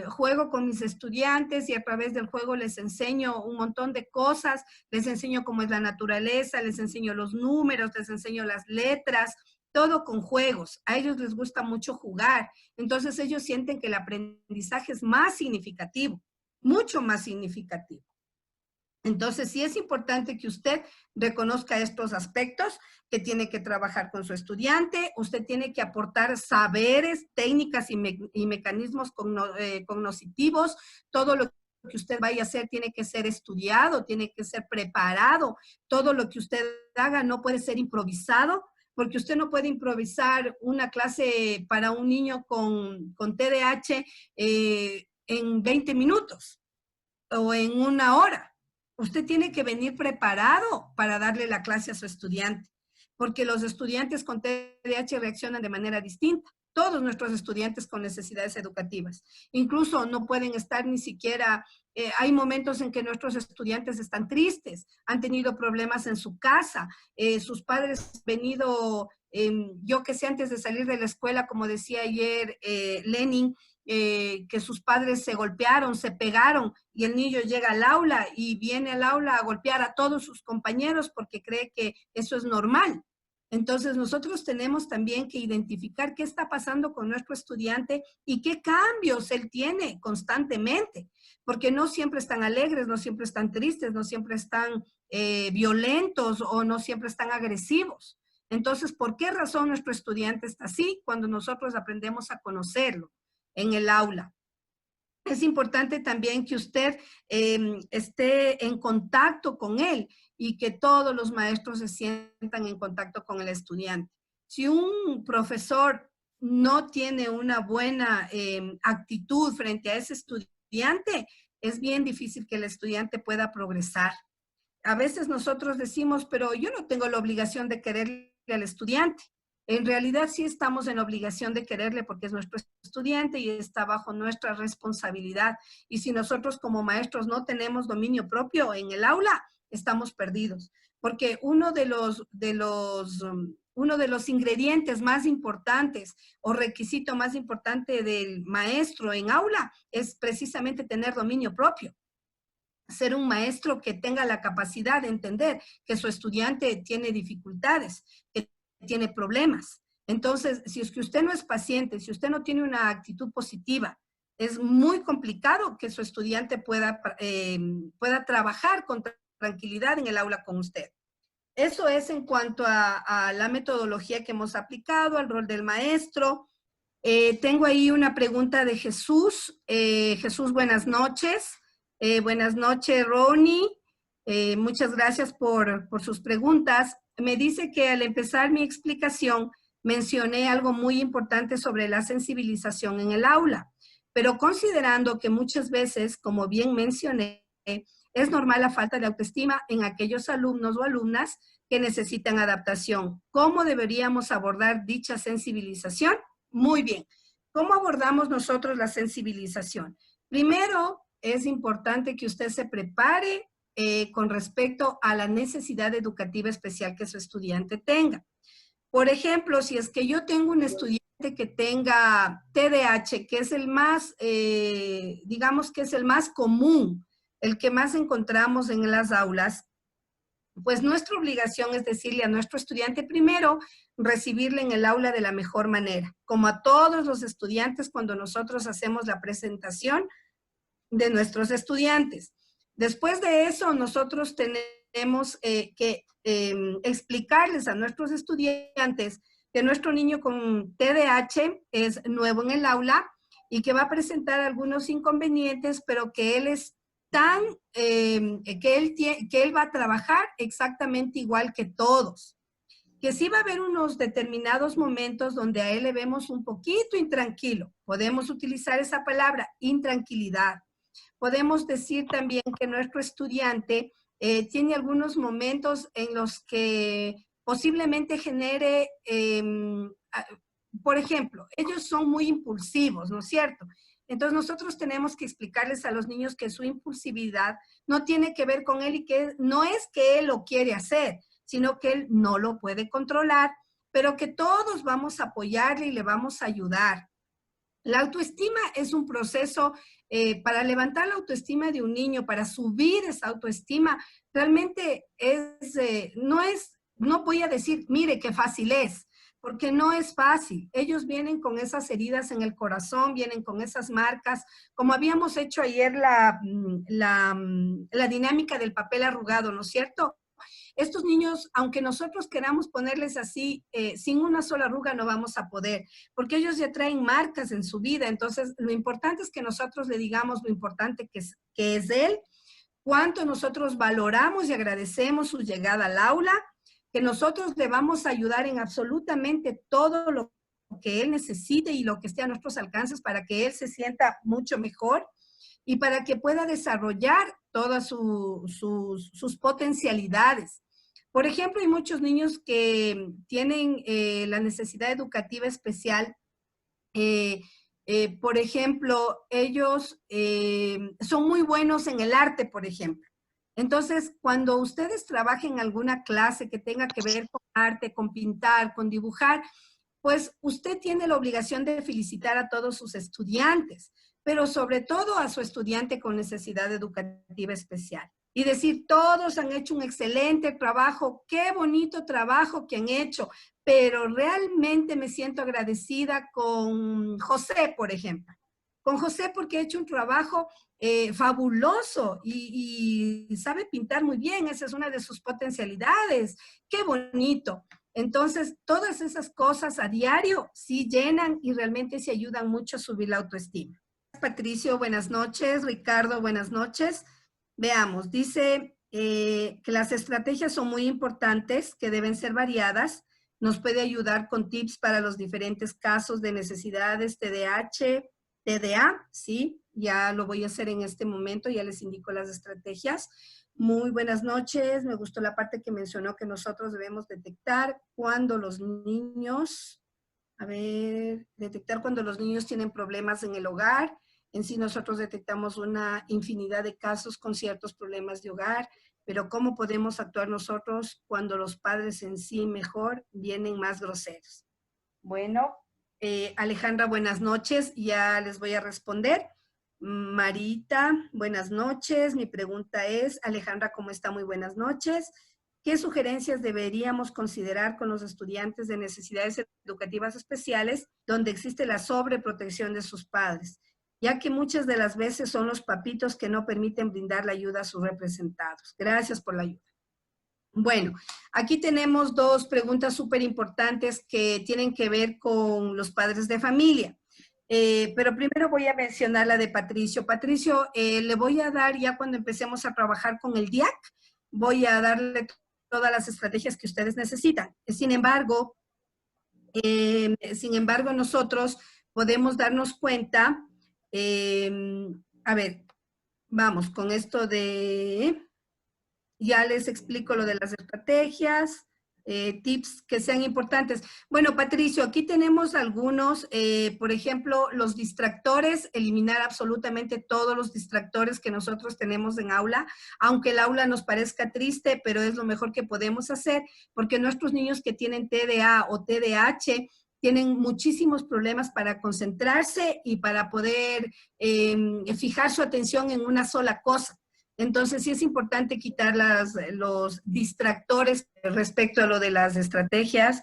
juego con mis estudiantes y a través del juego les enseño un montón de cosas, les enseño cómo es la naturaleza, les enseño los números, les enseño las letras, todo con juegos. A ellos les gusta mucho jugar, entonces ellos sienten que el aprendizaje es más significativo, mucho más significativo. Entonces, sí es importante que usted reconozca estos aspectos, que tiene que trabajar con su estudiante, usted tiene que aportar saberes, técnicas y mecanismos cognitivos, todo lo que usted vaya a hacer tiene que ser estudiado, tiene que ser preparado, todo lo que usted haga no puede ser improvisado, porque usted no puede improvisar una clase para un niño con TDAH en 20 minutos o en una hora. Usted tiene que venir preparado para darle la clase a su estudiante, porque los estudiantes con TDAH reaccionan de manera distinta. todos nuestros estudiantes con necesidades educativas. Incluso no pueden estar ni siquiera, hay momentos en que nuestros estudiantes están tristes, han tenido problemas en su casa, sus padres han venido, yo que sé, antes de salir de la escuela, como decía ayer Lenin, que sus padres se golpearon, se pegaron, y el niño llega al aula y viene al aula a golpear a todos sus compañeros porque cree que eso es normal. Entonces nosotros tenemos también que identificar qué está pasando con nuestro estudiante y qué cambios él tiene constantemente, porque no siempre están alegres, no siempre están tristes, no siempre están violentos o no siempre están agresivos. Entonces, ¿por qué razón nuestro estudiante está así cuando nosotros aprendemos a conocerlo en el aula? Es importante también que usted esté en contacto con él y que todos los maestros se sientan en contacto con el estudiante. Si un profesor no tiene una buena actitud frente a ese estudiante, es bien difícil que el estudiante pueda progresar. A veces nosotros decimos, pero yo no tengo la obligación de quererle al estudiante. En realidad sí estamos en la obligación de quererle porque es nuestro estudiante y está bajo nuestra responsabilidad. Y si nosotros como maestros no tenemos dominio propio en el aula, estamos perdidos. Porque uno de los ingredientes más importantes o requisito más importante del maestro en aula es precisamente tener dominio propio. Ser un maestro que tenga la capacidad de entender que su estudiante tiene dificultades, que tiene problemas. Entonces, si es que usted no es paciente, si usted no tiene una actitud positiva, es muy complicado que su estudiante pueda trabajar con tranquilidad en el aula con usted. Eso es en cuanto a la metodología que hemos aplicado, al rol del maestro. Tengo ahí una pregunta de Jesús. Jesús, buenas noches. Buenas noches, Ronnie. Muchas gracias por sus preguntas. Me dice que al empezar mi explicación mencioné algo muy importante sobre la sensibilización en el aula, pero considerando que muchas veces, como bien mencioné, es normal la falta de autoestima en aquellos alumnos o alumnas que necesitan adaptación. ¿Cómo deberíamos abordar dicha sensibilización? Muy bien. ¿Cómo abordamos nosotros la sensibilización? Primero, es importante que usted se prepare con respecto a la necesidad educativa especial que su estudiante tenga. Por ejemplo, si es que yo tengo un estudiante que tenga TDAH, que es el más, digamos que es el más común, el que más encontramos en las aulas, pues nuestra obligación es decirle a nuestro estudiante primero, recibirle en el aula de la mejor manera, como a todos los estudiantes cuando nosotros hacemos la presentación de nuestros estudiantes. Después de eso, nosotros tenemos que explicarles a nuestros estudiantes que nuestro niño con TDAH es nuevo en el aula y que va a presentar algunos inconvenientes, pero que él es que él va a trabajar exactamente igual que todos. Que sí va a haber unos determinados momentos donde a él le vemos un poquito intranquilo. Podemos utilizar esa palabra, intranquilidad. Podemos decir también que nuestro estudiante tiene algunos momentos en los que posiblemente genere, por ejemplo, ellos son muy impulsivos, ¿no es cierto? Entonces nosotros tenemos que explicarles a los niños que su impulsividad no tiene que ver con él y que no es que él lo quiere hacer, sino que él no lo puede controlar, pero que todos vamos a apoyarle y le vamos a ayudar. La autoestima es un proceso para levantar la autoestima de un niño, para subir esa autoestima, realmente no voy a decir, mire qué fácil es, porque no es fácil. Ellos vienen con esas heridas en el corazón, vienen con esas marcas, como habíamos hecho ayer la dinámica del papel arrugado, ¿no es cierto? Estos niños, aunque nosotros queramos ponerles así, sin una sola arruga no vamos a poder, porque ellos ya traen marcas en su vida. Entonces, lo importante es que nosotros le digamos lo importante que es él, cuánto nosotros valoramos y agradecemos su llegada al aula, que nosotros le vamos a ayudar en absolutamente todo lo que él necesite y lo que esté a nuestros alcances para que él se sienta mucho mejor y para que pueda desarrollar todas sus potencialidades. Por ejemplo, hay muchos niños que tienen la necesidad educativa especial Por ejemplo, ellos son muy buenos en el arte, por ejemplo. Entonces, cuando ustedes trabajen en alguna clase que tenga que ver con arte, con pintar, con dibujar, pues usted tiene la obligación de felicitar a todos sus estudiantes, pero sobre todo a su estudiante con necesidad educativa especial. Y decir, todos han hecho un excelente trabajo, qué bonito trabajo que han hecho, pero realmente me siento agradecida con José, por ejemplo. Con José porque ha hecho un trabajo fabuloso y sabe pintar muy bien, esa es una de sus potencialidades. Qué bonito. Entonces, todas esas cosas a diario sí llenan y realmente se ayudan mucho a subir la autoestima. Patricio, buenas noches. Ricardo, buenas noches. Veamos, dice que las estrategias son muy importantes, que deben ser variadas. Nos puede ayudar con tips para los diferentes casos de necesidades TDAH, TDA, sí, ya lo voy a hacer en este momento, ya les indico las estrategias. Muy buenas noches, me gustó la parte que mencionó que nosotros debemos detectar cuando los niños, detectar cuando los niños tienen problemas en el hogar. En sí nosotros detectamos una infinidad de casos con ciertos problemas de hogar, pero ¿cómo podemos actuar nosotros cuando los padres en sí mejor vienen más groseros? Bueno, Alejandra, buenas noches, ya les voy a responder. Marita, buenas noches. Mi pregunta es, Alejandra, ¿cómo está? Muy buenas noches. ¿Qué sugerencias deberíamos considerar con los estudiantes de necesidades educativas especiales donde existe la sobreprotección de sus padres? Ya que muchas de las veces son los papitos que no permiten brindar la ayuda a sus representados. Gracias por la ayuda. Bueno, aquí tenemos dos preguntas súper importantes que tienen que ver con los padres de familia. Pero primero voy a mencionar la de Patricio. Patricio, le voy a dar ya cuando empecemos a trabajar con el DIAC, voy a darle todas las estrategias que ustedes necesitan. Sin embargo, nosotros podemos darnos cuenta, a ver, vamos con esto de... Ya les explico lo de las estrategias, tips que sean importantes. Bueno, Patricio, aquí tenemos algunos, por ejemplo, los distractores, eliminar absolutamente todos los distractores que nosotros tenemos en aula, aunque el aula nos parezca triste, pero es lo mejor que podemos hacer, porque nuestros niños que tienen TDA o TDAH tienen muchísimos problemas para concentrarse y para poder fijar su atención en una sola cosa. Entonces sí es importante quitar los distractores respecto a lo de las estrategias,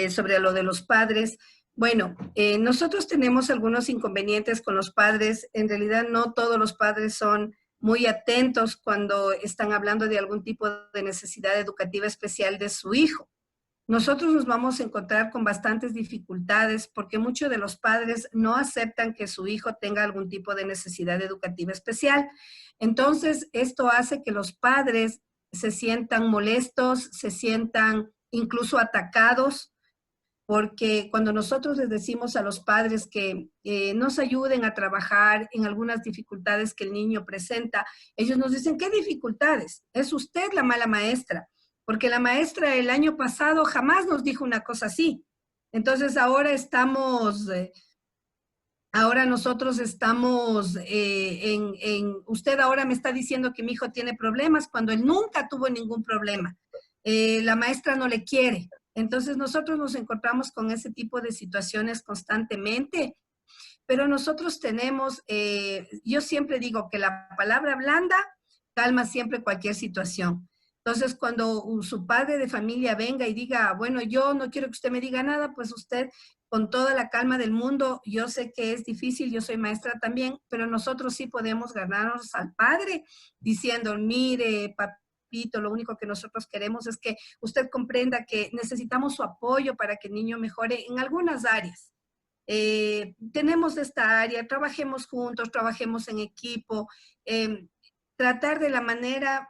sobre lo de los padres. Bueno, nosotros tenemos algunos inconvenientes con los padres. En realidad no todos los padres son muy atentos cuando están hablando de algún tipo de necesidad educativa especial de su hijo. Nosotros nos vamos a encontrar con bastantes dificultades porque muchos de los padres no aceptan que su hijo tenga algún tipo de necesidad educativa especial. Entonces, esto hace que los padres se sientan molestos, se sientan incluso atacados, porque cuando nosotros les decimos a los padres que nos ayuden a trabajar en algunas dificultades que el niño presenta, ellos nos dicen, ¿qué dificultades? Es usted la mala maestra, porque la maestra el año pasado jamás nos dijo una cosa así. Entonces ahora nosotros estamos usted ahora me está diciendo que mi hijo tiene problemas cuando él nunca tuvo ningún problema. La maestra no le quiere. Entonces nosotros nos encontramos con ese tipo de situaciones constantemente, pero nosotros tenemos, yo siempre digo que la palabra blanda calma siempre cualquier situación. Entonces, cuando su padre de familia venga y diga, bueno, yo no quiero que usted me diga nada, pues usted con toda la calma del mundo, yo sé que es difícil, yo soy maestra también, pero nosotros sí podemos ganarnos al padre diciendo, mire, papito, lo único que nosotros queremos es que usted comprenda que necesitamos su apoyo para que el niño mejore en algunas áreas. Tenemos esta área, trabajemos juntos, trabajemos en equipo, tratar de la manera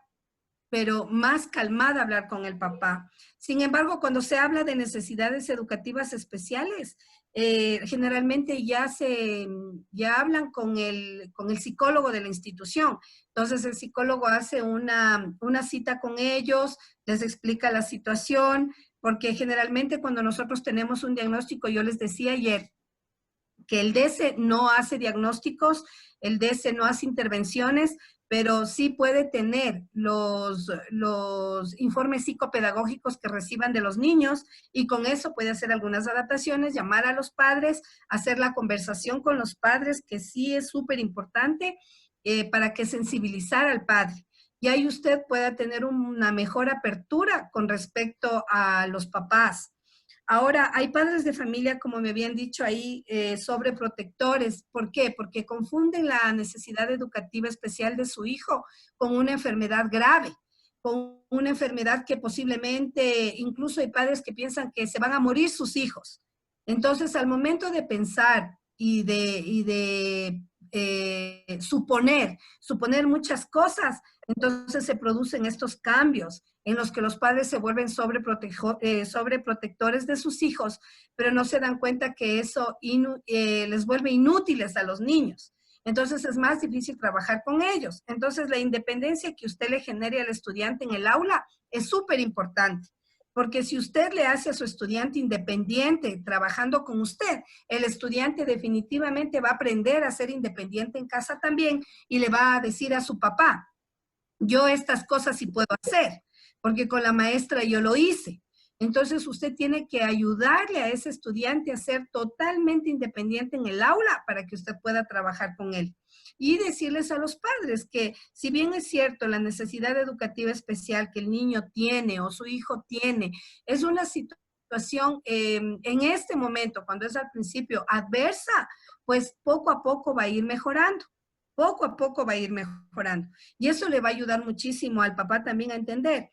pero más calmada hablar con el papá. Sin embargo, cuando se habla de necesidades educativas especiales, generalmente ya hablan con el psicólogo de la institución. Entonces el psicólogo hace una cita con ellos, les explica la situación, porque generalmente cuando nosotros tenemos un diagnóstico, yo les decía ayer, que el DESE no hace diagnósticos, el DESE no hace intervenciones, pero sí puede tener los informes psicopedagógicos que reciban de los niños y con eso puede hacer algunas adaptaciones, llamar a los padres, hacer la conversación con los padres, que sí es súper importante para que sensibilizar al padre. Y ahí usted pueda tener una mejor apertura con respecto a los papás. Ahora, hay padres de familia, como me habían dicho ahí, sobreprotectores. ¿Por qué? Porque confunden la necesidad educativa especial de su hijo con una enfermedad grave, con una enfermedad que posiblemente, incluso hay padres que piensan que se van a morir sus hijos. Entonces, al momento de pensar y de suponer muchas cosas, entonces se producen estos cambios en los que los padres se vuelven sobreprotectores de sus hijos, pero no se dan cuenta que eso les vuelve inútiles a los niños. Entonces es más difícil trabajar con ellos. Entonces la independencia que usted le genere al estudiante en el aula es súper importante. Porque si usted le hace a su estudiante independiente trabajando con usted, el estudiante definitivamente va a aprender a ser independiente en casa también y le va a decir a su papá, yo estas cosas sí puedo hacer, porque con la maestra yo lo hice. Entonces usted tiene que ayudarle a ese estudiante a ser totalmente independiente en el aula para que usted pueda trabajar con él. Y decirles a los padres que si bien es cierto la necesidad educativa especial que el niño tiene o su hijo tiene, es una situación en este momento, cuando es al principio adversa, pues poco a poco va a ir mejorando. Poco a poco va a ir mejorando. Y eso le va a ayudar muchísimo al papá también a entender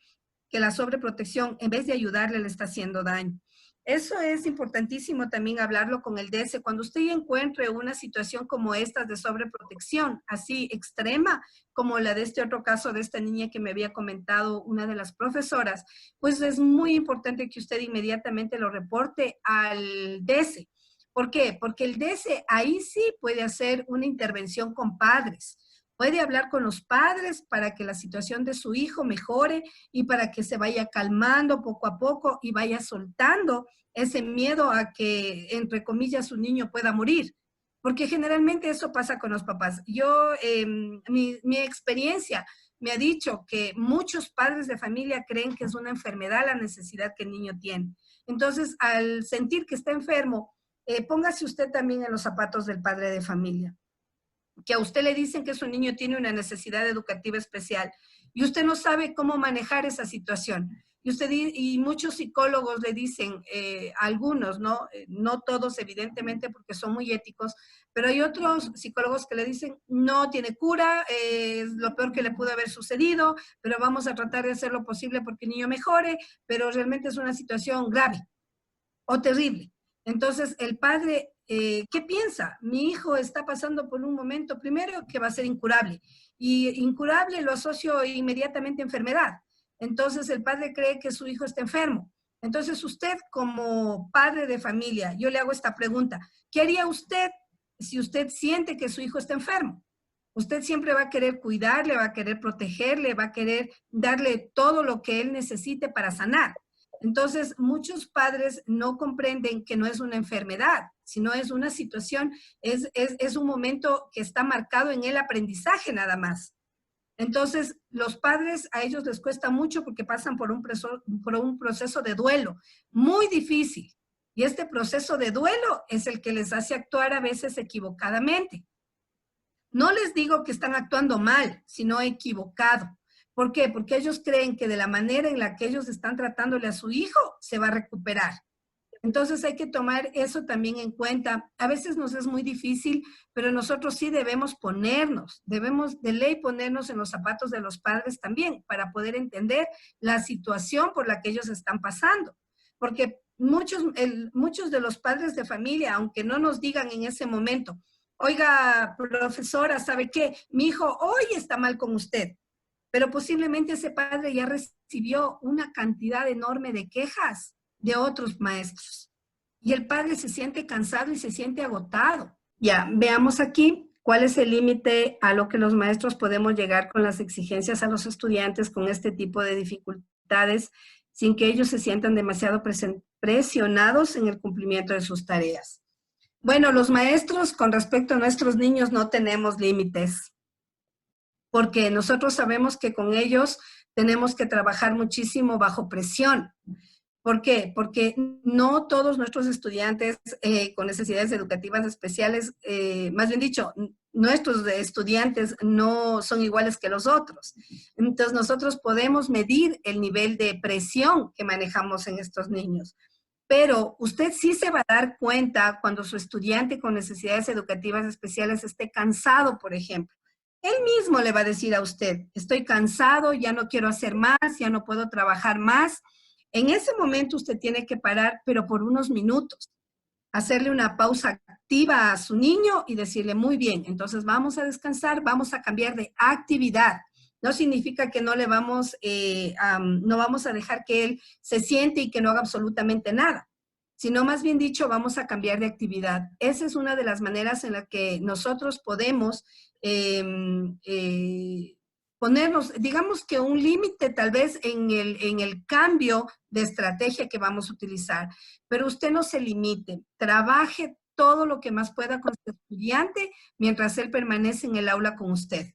que la sobreprotección, en vez de ayudarle, le está haciendo daño. Eso es importantísimo también hablarlo con el DESE. Cuando usted encuentre una situación como esta de sobreprotección, así extrema, como la de este otro caso de esta niña que me había comentado una de las profesoras, pues es muy importante que usted inmediatamente lo reporte al DESE. ¿Por qué? Porque el DESE ahí sí puede hacer una intervención con padres. Puede hablar con los padres para que la situación de su hijo mejore y para que se vaya calmando poco a poco y vaya soltando ese miedo a que, entre comillas, su niño pueda morir. Porque generalmente eso pasa con los papás. Mi experiencia me ha dicho que muchos padres de familia creen que es una enfermedad la necesidad que el niño tiene. Entonces, al sentir que está enfermo, póngase usted también en los zapatos del padre de familia, que a usted le dicen que su niño tiene una necesidad educativa especial y usted no sabe cómo manejar esa situación. Y muchos psicólogos le dicen, algunos, ¿no? No todos, evidentemente, porque son muy éticos, pero hay otros psicólogos que le dicen, no tiene cura, es lo peor que le pudo haber sucedido, pero vamos a tratar de hacer lo posible porque el niño mejore, pero realmente es una situación grave o terrible. Entonces, el padre, ¿qué piensa? Mi hijo está pasando por un momento, primero, que va a ser incurable. Y incurable lo asocio inmediatamente a enfermedad. Entonces, el padre cree que su hijo está enfermo. Entonces, usted como padre de familia, yo le hago esta pregunta. ¿Qué haría usted si usted siente que su hijo está enfermo? Usted siempre va a querer cuidarle, va a querer protegerle, va a querer darle todo lo que él necesite para sanar. Entonces, muchos padres no comprenden que no es una enfermedad, sino es una situación, es un momento que está marcado en el aprendizaje nada más. Entonces, los padres a ellos les cuesta mucho porque pasan por un proceso de duelo muy difícil. Y este proceso de duelo es el que les hace actuar a veces equivocadamente. No les digo que están actuando mal, sino equivocado. ¿Por qué? Porque ellos creen que de la manera en la que ellos están tratándole a su hijo, se va a recuperar. Entonces hay que tomar eso también en cuenta. A veces nos es muy difícil, pero nosotros sí debemos de ley ponernos en los zapatos de los padres también para poder entender la situación por la que ellos están pasando. Porque muchos de los padres de familia, aunque no nos digan en ese momento, oiga, profesora, ¿sabe qué? Mi hijo hoy está mal con usted, pero posiblemente ese padre ya recibió una cantidad enorme de quejas de otros maestros. Y el padre se siente cansado y se siente agotado. Ya, veamos aquí cuál es el límite a lo que los maestros podemos llegar con las exigencias a los estudiantes con este tipo de dificultades sin que ellos se sientan demasiado presionados en el cumplimiento de sus tareas. Bueno, los maestros con respecto a nuestros niños no tenemos límites, porque nosotros sabemos que con ellos tenemos que trabajar muchísimo bajo presión. ¿Por qué? Porque no todos nuestros estudiantes con necesidades educativas especiales, más bien dicho, nuestros estudiantes no son iguales que los otros. Entonces nosotros podemos medir el nivel de presión que manejamos en estos niños. Pero usted sí se va a dar cuenta cuando su estudiante con necesidades educativas especiales esté cansado, por ejemplo. Él mismo le va a decir a usted, estoy cansado, ya no quiero hacer más, ya no puedo trabajar más. En ese momento usted tiene que parar, pero por unos minutos, hacerle una pausa activa a su niño y decirle, muy bien, entonces vamos a descansar, vamos a cambiar de actividad. No significa que no le vamos, no vamos a dejar que él se siente y que no haga absolutamente nada, sino más bien dicho, vamos a cambiar de actividad. Esa es una de las maneras en la que nosotros podemos eh, eh, ponernos, digamos que un límite tal vez en el cambio de estrategia que vamos a utilizar, pero usted no se limite, trabaje todo lo que más pueda con su estudiante mientras él permanece en el aula con usted.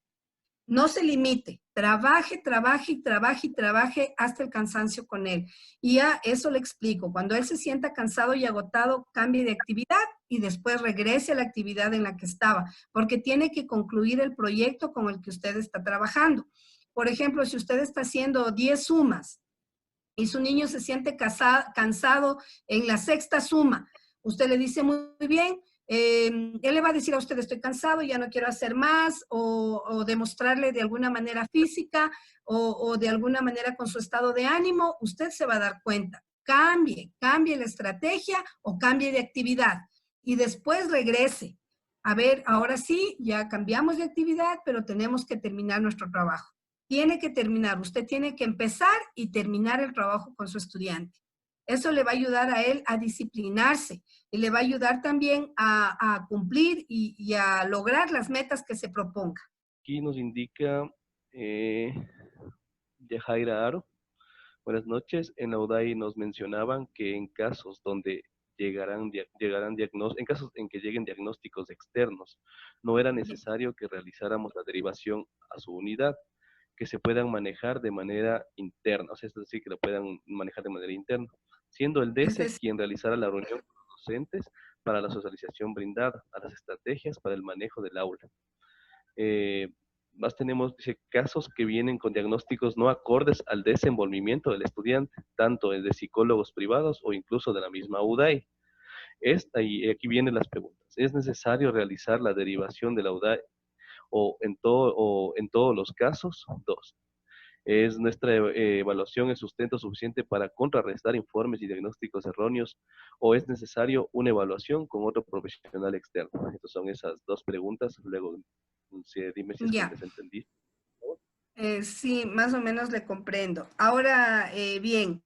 No se limite, trabaje, trabaje y trabaje y trabaje hasta el cansancio con él. Y a eso le explico, cuando él se sienta cansado y agotado, cambie de actividad y después regrese a la actividad en la que estaba, porque tiene que concluir el proyecto con el que usted está trabajando. Por ejemplo, si usted está haciendo 10 sumas y su niño se siente cansado en la sexta suma, usted le dice muy bien, él le va a decir a usted, estoy cansado, ya no quiero hacer más, o demostrarle de alguna manera física, o de alguna manera con su estado de ánimo, usted se va a dar cuenta. Cambie la estrategia o cambie de actividad y después regrese. A ver, ahora sí, ya cambiamos de actividad, pero tenemos que terminar nuestro trabajo. Tiene que terminar, usted tiene que empezar y terminar el trabajo con su estudiante. Eso le va a ayudar a él a disciplinarse y le va a ayudar también a cumplir y a lograr las metas que se proponga. Aquí nos indica eh, Yajaira Aro. Buenas noches. En la UDAI nos mencionaban que en casos donde en casos en que lleguen diagnósticos externos, no era necesario que realizáramos la derivación a su unidad, que se puedan manejar de manera interna, o sea, es decir, que lo puedan manejar de manera interna, siendo el Es DESE decir, quien realizara la reunión con los docentes para la socialización brindada a las estrategias para el manejo del aula. Eh, Más tenemos dice, casos que vienen con diagnósticos no acordes al desenvolvimiento del estudiante, tanto de psicólogos privados o incluso de la misma UDAI. Y aquí vienen las preguntas. ¿Es necesario realizar la derivación de la UDAI o en todos los casos? Dos. ¿Es nuestra evaluación el sustento suficiente para contrarrestar informes y diagnósticos erróneos o es necesario una evaluación con otro profesional externo? Estas son esas dos preguntas. Luego, dime si es que ya, les entendí. sí, más o menos le comprendo. Ahora, bien,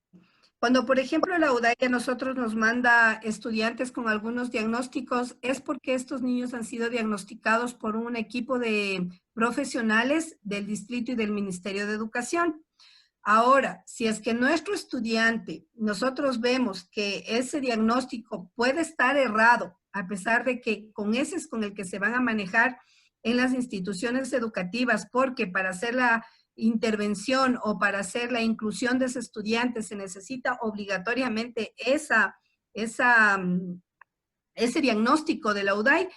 cuando, por ejemplo, la UDAI a nosotros nos manda estudiantes con algunos diagnósticos, es porque estos niños han sido diagnosticados por un equipo de profesionales del distrito y del Ministerio de Educación. Ahora, si es que nuestro estudiante, nosotros vemos que ese diagnóstico puede estar errado, a pesar de que con ese es con el que se van a manejar en las instituciones educativas, porque para hacer la intervención o para hacer la inclusión de ese estudiante se necesita obligatoriamente ese diagnóstico de la UDAI,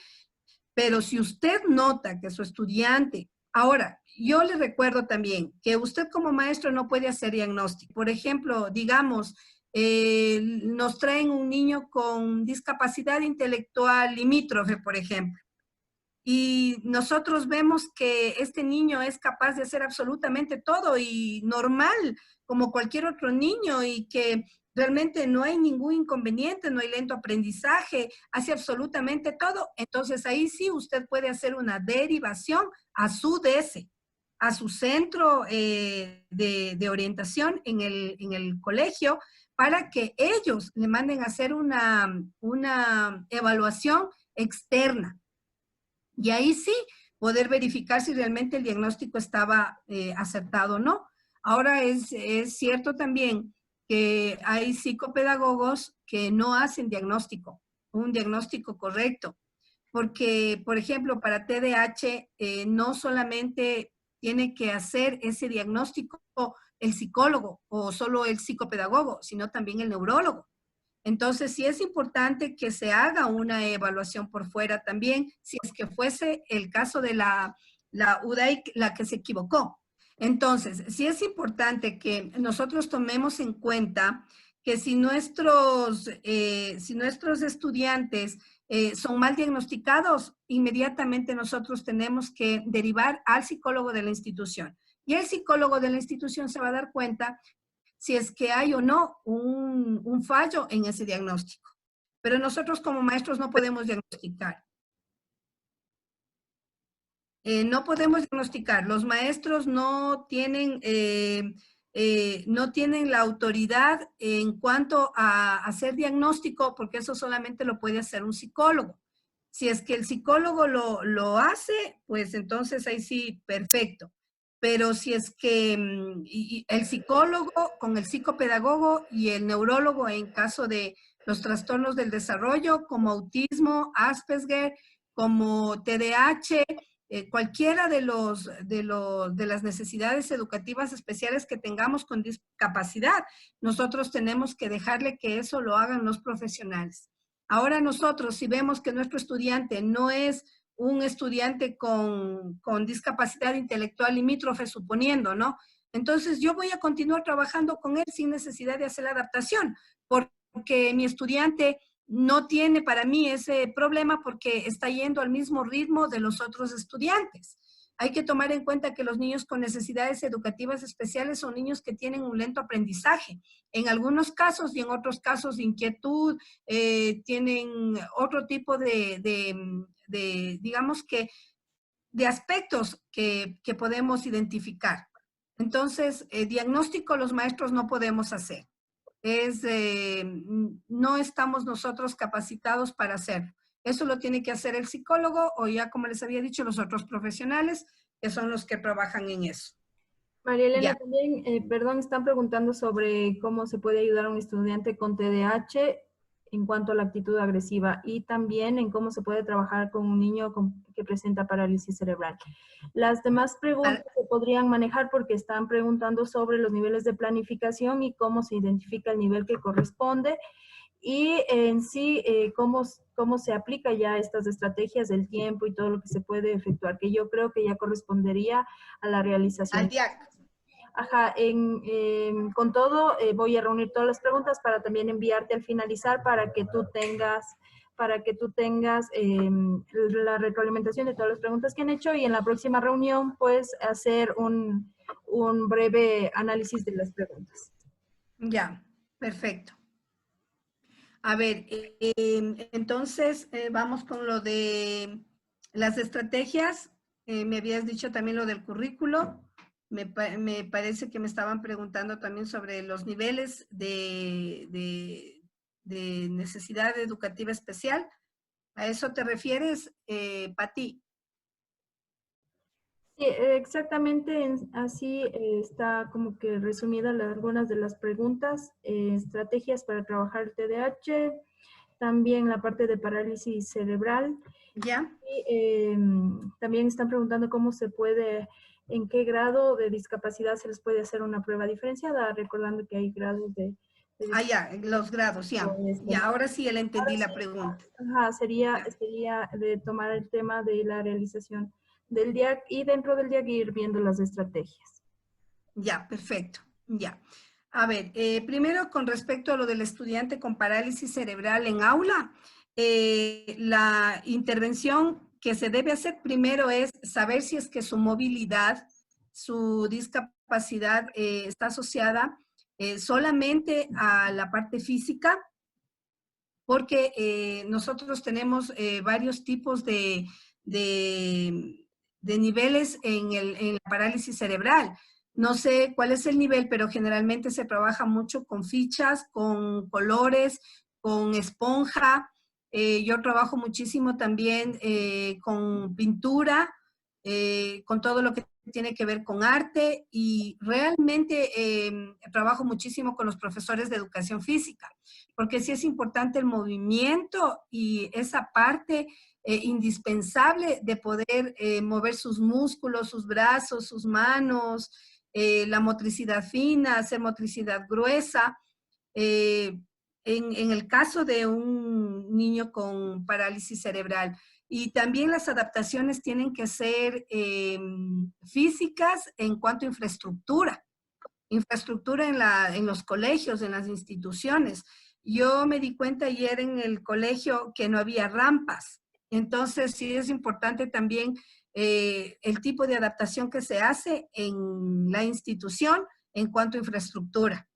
pero si usted nota que su estudiante, ahora, yo le recuerdo también que usted como maestro no puede hacer diagnóstico. Por ejemplo, digamos, nos traen un niño con discapacidad intelectual limítrofe, por ejemplo, y nosotros vemos que este niño es capaz de hacer absolutamente todo y normal, como cualquier otro niño, y que realmente no hay ningún inconveniente, no hay lento aprendizaje, hace absolutamente todo. Entonces ahí sí usted puede hacer una derivación a su DS, a su centro de orientación en el colegio, para que ellos le manden a hacer una evaluación externa. Y ahí sí, poder verificar si realmente el diagnóstico estaba acertado o no. Ahora es cierto también que hay psicopedagogos que no hacen diagnóstico. un diagnóstico correcto. Porque, por ejemplo, para TDAH no solamente tiene que hacer ese diagnóstico el psicólogo o solo el psicopedagogo, sino también el neurólogo. Entonces, sí es importante que se haga una evaluación por fuera también, si es que fuese el caso de la UDAI la que se equivocó. Entonces, sí es importante que nosotros tomemos en cuenta que si nuestros estudiantes son mal diagnosticados, inmediatamente nosotros tenemos que derivar al psicólogo de la institución. Y el psicólogo de la institución se va a dar cuenta si es que hay o no un fallo en ese diagnóstico. Pero nosotros como maestros no podemos diagnosticar. No podemos diagnosticar. Los maestros no tienen la autoridad en cuanto a hacer diagnóstico, porque eso solamente lo puede hacer un psicólogo. Si es que el psicólogo lo hace, pues entonces ahí sí, perfecto. Pero si es que el psicólogo con el psicopedagogo y el neurólogo en caso de los trastornos del desarrollo, como autismo, Asperger, como TDAH, cualquiera de las necesidades educativas especiales que tengamos con discapacidad, nosotros tenemos que dejarle que eso lo hagan los profesionales. Ahora nosotros, si vemos que nuestro estudiante no es un estudiante con discapacidad intelectual limítrofe, suponiendo, ¿no? Entonces yo voy a continuar trabajando con él sin necesidad de hacer la adaptación, porque mi estudiante no tiene para mí ese problema porque está yendo al mismo ritmo de los otros estudiantes. Hay que tomar en cuenta que los niños con necesidades educativas especiales son niños que tienen un lento aprendizaje. En algunos casos y en otros casos de inquietud, tienen otro tipo digamos que, de aspectos que podemos identificar. Entonces, diagnóstico los maestros no podemos hacer. No estamos nosotros capacitados para hacerlo. Eso lo tiene que hacer el psicólogo o ya, como les había dicho, los otros profesionales que son los que trabajan en eso. María Elena, Ya. también, perdón, están preguntando sobre cómo se puede ayudar a un estudiante con TDAH en cuanto a la actitud agresiva y también en cómo se puede trabajar con un niño que presenta parálisis cerebral. Las demás preguntas se podrían manejar porque están preguntando sobre los niveles de planificación y cómo se identifica el nivel que corresponde y en sí cómo se aplica ya estas estrategias del tiempo y todo lo que se puede efectuar, que yo creo que ya correspondería a la realización. Al DIAC. Ajá, con todo voy a reunir todas las preguntas para también enviarte al finalizar para que tú tengas la retroalimentación de todas las preguntas que han hecho y en la próxima reunión pues hacer un breve análisis de las preguntas. Ya, perfecto. A ver, entonces vamos con lo de las estrategias. Me habías dicho también lo del currículo. Me parece que me estaban preguntando también sobre los niveles de necesidad educativa especial. ¿A eso te refieres, Pati? Sí, exactamente, así está como que resumidas algunas de las preguntas, estrategias para trabajar el TDAH, también la parte de parálisis cerebral. ¿Ya? Y también están preguntando cómo se puede, en qué grado de discapacidad se les puede hacer una prueba diferenciada, recordando que hay grados de ya, los grados, ya. Ya, ahora sí ya le entendí la pregunta. Ajá, sería de tomar el tema de la realización del DIAC y dentro del DIAC ir viendo las estrategias. Ya, perfecto, ya. A ver, primero con respecto a lo del estudiante con parálisis cerebral en aula, la intervención que se debe hacer primero es saber si es que su movilidad, su discapacidad está asociada solamente a la parte física, porque nosotros tenemos varios tipos de niveles en la parálisis cerebral. No sé cuál es el nivel, pero generalmente se trabaja mucho con fichas, con colores, con esponja. Yo trabajo muchísimo también con pintura, con todo lo que tiene que ver con arte y realmente trabajo muchísimo con los profesores de educación física, porque sí es importante el movimiento y esa parte indispensable de poder mover sus músculos, sus brazos, sus manos, la motricidad fina, hacer motricidad gruesa. En el caso de un niño con parálisis cerebral. Y también las adaptaciones tienen que ser físicas en cuanto a infraestructura. Infraestructura en los colegios, en las instituciones. Yo me di cuenta ayer en el colegio que no había rampas. Entonces sí es importante también el tipo de adaptación que se hace en la institución en cuanto a infraestructura.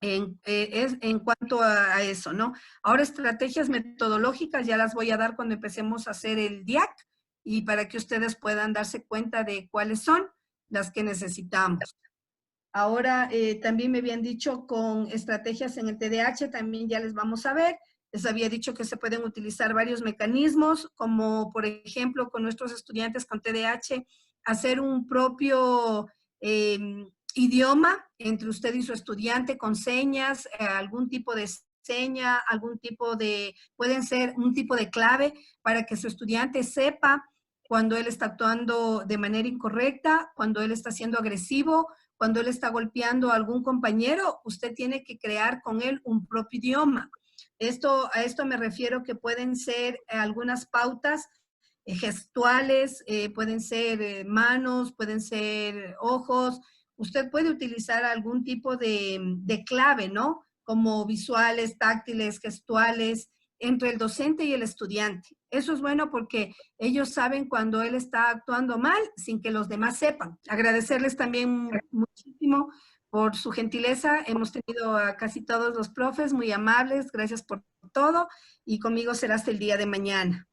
En cuanto a eso, ¿no? Ahora estrategias metodológicas ya las voy a dar cuando empecemos a hacer el DIAC y para que ustedes puedan darse cuenta de cuáles son las que necesitamos. Ahora también me habían dicho con estrategias en el TDAH, también ya les vamos a ver. Les había dicho que se pueden utilizar varios mecanismos, como por ejemplo con nuestros estudiantes con TDAH, hacer un propio idioma entre usted y su estudiante con señas, algún tipo de seña, algún tipo de, pueden ser un tipo de clave para que su estudiante sepa cuando él está actuando de manera incorrecta, cuando él está siendo agresivo, cuando él está golpeando a algún compañero, usted tiene que crear con él un propio idioma. A esto me refiero que pueden ser algunas pautas gestuales, pueden ser manos, pueden ser ojos. Usted puede utilizar algún tipo de clave, ¿no? Como visuales, táctiles, gestuales, entre el docente y el estudiante. Eso es bueno porque ellos saben cuando él está actuando mal sin que los demás sepan. Agradecerles también muchísimo por su gentileza. Hemos tenido a casi todos los profes muy amables. Gracias por todo y conmigo será hasta el día de mañana.